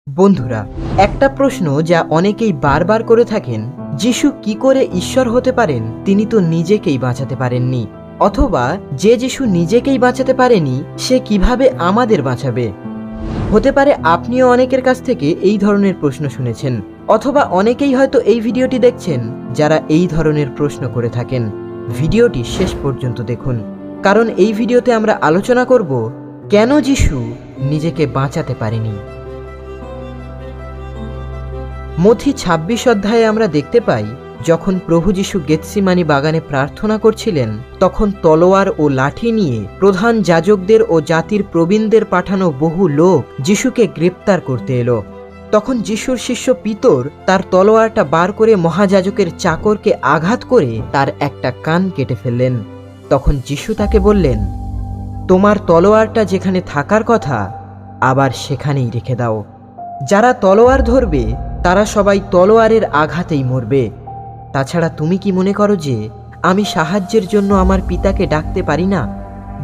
বন্ধুরা, একটা প্রশ্ন যা অনেকেই বারবার করে থাকেন, যিশু কি করে ঈশ্বর হতে পারেন? তিনি তো নিজেকেই বাঁচাতে পারেননি। অথবা যে যিশু নিজেকেই বাঁচাতে পারেনি, সে কিভাবে আমাদের বাঁচাবে? হতে পারে আপনিও অনেকের কাছ থেকে এই ধরনের প্রশ্ন শুনেছেন, অথবা অনেকেই হয়তো এই ভিডিওটি দেখছেন যারা এই ধরনের প্রশ্ন করে থাকেন। ভিডিওটি শেষ পর্যন্ত দেখুন, কারণ এই ভিডিওতে আমরা আলোচনা করব কেন যিশু নিজেকে বাঁচাতে পারেনি। মথি ২৬ অধ্যায়ে আমরা দেখতে পাই, যখন প্রভু যিশু গেতসিমানি বাগানে প্রার্থনা করছিলেন, তখন তলোয়ার ও লাঠি নিয়ে প্রধান যাজকদের ও জাতির প্রবীণদের পাঠানো বহু লোক যিশুকে গ্রেপ্তার করতে এলো। তখন যিশুর শিষ্য পিতর তার তলোয়ারটা বার করে মহাযাজকের চাকরকে আঘাত করে তার একটা কান কেটে ফেললেন। তখন যিশু তাকে বললেন, তোমার তলোয়ারটা যেখানে থাকার কথা, আবার সেখানেই রেখে দাও। যারা তলোয়ার ধরবে তারা সবাই তলোয়ারের আঘাতেই মরবে। তাছাড়া তুমি কি মনে করো যে আমি সাহায্যের জন্য আমার পিতাকে ডাকতে পারি না?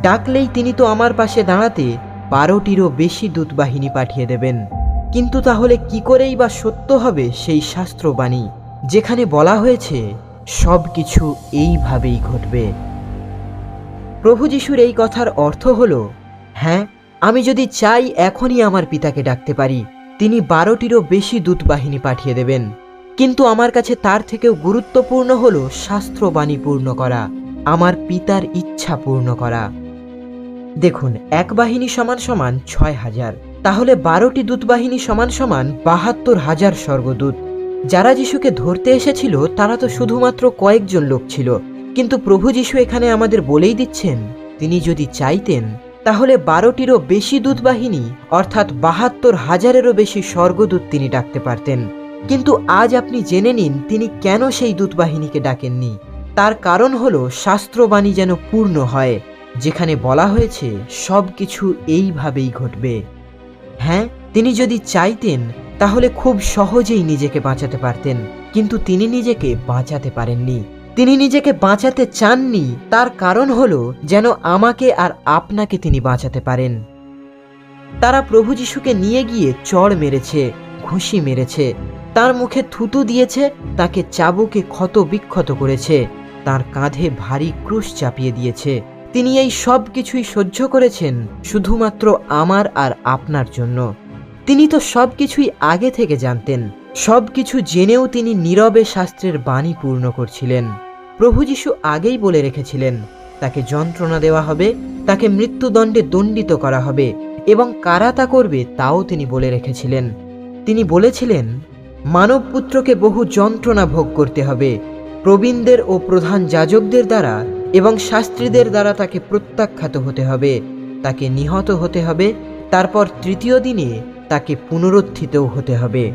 ডাকলেই তিনি তো আমার পাশে দাঁড়াতে ১২টিরও বেশি দূতবাহিনী পাঠিয়ে দেবেন। কিন্তু তাহলে কি করেই বা সত্য হবে সেই শাস্ত্রবাণী, যেখানে বলা হয়েছে সব কিছু এইভাবেই ঘটবে? প্রভু যিশুর এই কথার অর্থ হলো, হ্যাঁ, আমি যদি চাই এখনই আমার পিতাকে ডাকতে পারি, তিনি ১২টিরও বেশি দূতবাহিনী পাঠিয়ে দেবেন। কিন্তু আমার কাছে তার থেকেও গুরুত্বপূর্ণ হলো শাস্ত্রবাণী পূর্ণ করা, আমার পিতার ইচ্ছা পূর্ণ করা। দেখুন, এক বাহিনী সমান সমান ৬,০০০, তাহলে ১২টি দূতবাহিনী সমান সমান ৭২,০০০ স্বর্গদূত। যারা যিশুকে ধরতে এসেছিল তারা তো শুধুমাত্র কয়েকজন লোক ছিল, কিন্তু প্রভু যিশু এখানে আমাদের বলেই দিচ্ছেন, তিনি যদি চাইতেন তাহলে ১২টিরও বেশি দূতবাহিনী অর্থাৎ ৭২,০০০-এরও বেশি স্বর্গদূত তিনি ডাকতে পারতেন। কিন্তু আজ আপনি জেনে নিন তিনি কেন সেই দূতবাহিনীকে ডাকেননি। তার কারণ হলো শাস্ত্রবাণী যেন পূর্ণ হয়, যেখানে বলা হয়েছে সব কিছু এইভাবেই ঘটবে। হ্যাঁ, তিনি যদি চাইতেন তাহলে খুব সহজেই নিজেকে বাঁচাতে পারতেন, কিন্তু তিনি নিজেকে বাঁচাতে পারেননি। তিনি নিজেকে বাঁচাতে চাননি, তার কারণ হলো যেন আমাকে আর আপনাকে তিনি বাঁচাতে পারেন। তারা প্রভু যিশুকে নিয়ে গিয়ে চড় মেরেছে, ঘুষি মেরেছে, তার মুখে থুতু দিয়েছে, তাকে চাবুকে ক্ষত বিক্ষত করেছে, তার কাঁধে ভারী ক্রুশ চাপিয়ে দিয়েছে। তিনি এই সব কিছুই সহ্য করেছেন শুধুমাত্র আমার আর আপনার জন্য। তিনি তো সব কিছুই আগে থেকে জানতেন। সব কিছু জেনেও তিনি নীরবে শাস্ত্রের বাণী পূর্ণ করছিলেন। প্রভু যিশু আগেই বলে রেখেছিলেন তাকে যন্ত্রণা দেওয়া হবে, তাকে মৃত্যুদণ্ডে দণ্ডিত করা হবে, এবং কারা তা করবে তাও তিনি বলে রেখেছিলেন। তিনি বলেছিলেন, মানবপুত্রকে বহু যন্ত্রণা ভোগ করতে হবে, প্রবীণদের ও প্রধান যাজকদের দ্বারা এবং শাস্ত্রীদের দ্বারা তাকে প্রত্যাখ্যাত হতে হবে, তাকে নিহত হতে হবে, তারপর তৃতীয় দিনে তাকে পুনরুত্থিতও হতে হবে।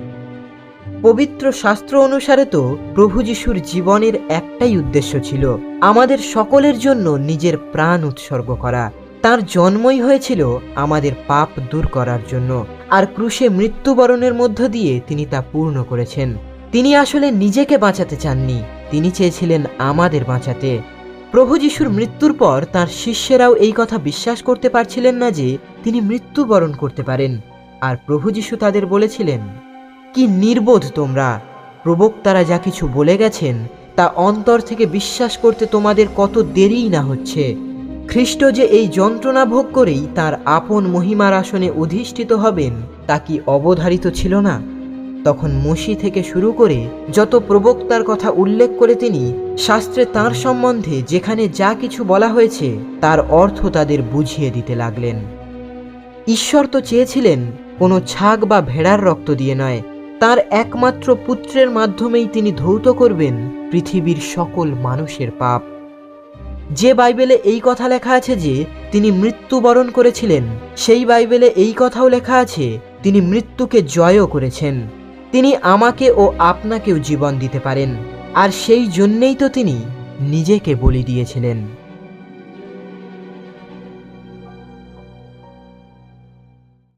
পবিত্র শাস্ত্র অনুসারে তো প্রভু যিশুর জীবনের একটাই উদ্দেশ্য ছিল, আমাদের সকলের জন্য নিজের প্রাণ উৎসর্গ করা। তার জন্মই হয়েছিল আমাদের পাপ দূর করার জন্য, আর ক্রুশে মৃত্যুবরণের মধ্য দিয়ে তিনি তা পূর্ণ করেছেন। তিনি আসলে নিজেকে বাঁচাতে চাননি, তিনি চেয়েছিলেন আমাদের বাঁচাতে। প্রভু যিশুর মৃত্যুর পর তার শিষ্যেরাও এই কথা বিশ্বাস করতে পারছিলেন না যে তিনি মৃত্যুবরণ করতে পারেন, আর প্রভু যিশু তাদের বলেছিলেন, কি নির্বোধ তোমরা! প্রবক্তারা যা কিছু বলে গেছেন তা অন্তর থেকে বিশ্বাস করতে তোমাদের কত দেরিই না হচ্ছে। খ্রিস্ট যে এই যন্ত্রণা ভোগ করেই তার আপন মহিমার আসনে অধিষ্ঠিত হবেন তা কি অবধারিত ছিল না? তখন মসি থেকে শুরু করে যত প্রবক্তার কথা উল্লেখ করে তিনি শাস্ত্রে তাঁর সম্বন্ধে যেখানে যা কিছু বলা হয়েছে তার অর্থ তাদের বুঝিয়ে দিতে লাগলেন। ঈশ্বর তো চেয়েছিলেন কোনো ছাগ বা ভেড়ার রক্ত দিয়ে নয়, তার একমাত্র পুত্রের মাধ্যমেই তিনি ধৌত করবেন পৃথিবীর সকল মানুষের পাপ। যে বাইবেলে এই কথা লেখা আছে যে তিনি মৃত্যুবরণ করেছিলেন, সেই বাইবেলে এই কথাও লেখা আছে তিনি মৃত্যুকে জয়ও করেছেন। তিনি আমাকে ও আপনাকেও জীবন দিতে পারেন, আর সেই জন্যেই তো তিনি নিজেকে বলি দিয়েছিলেন।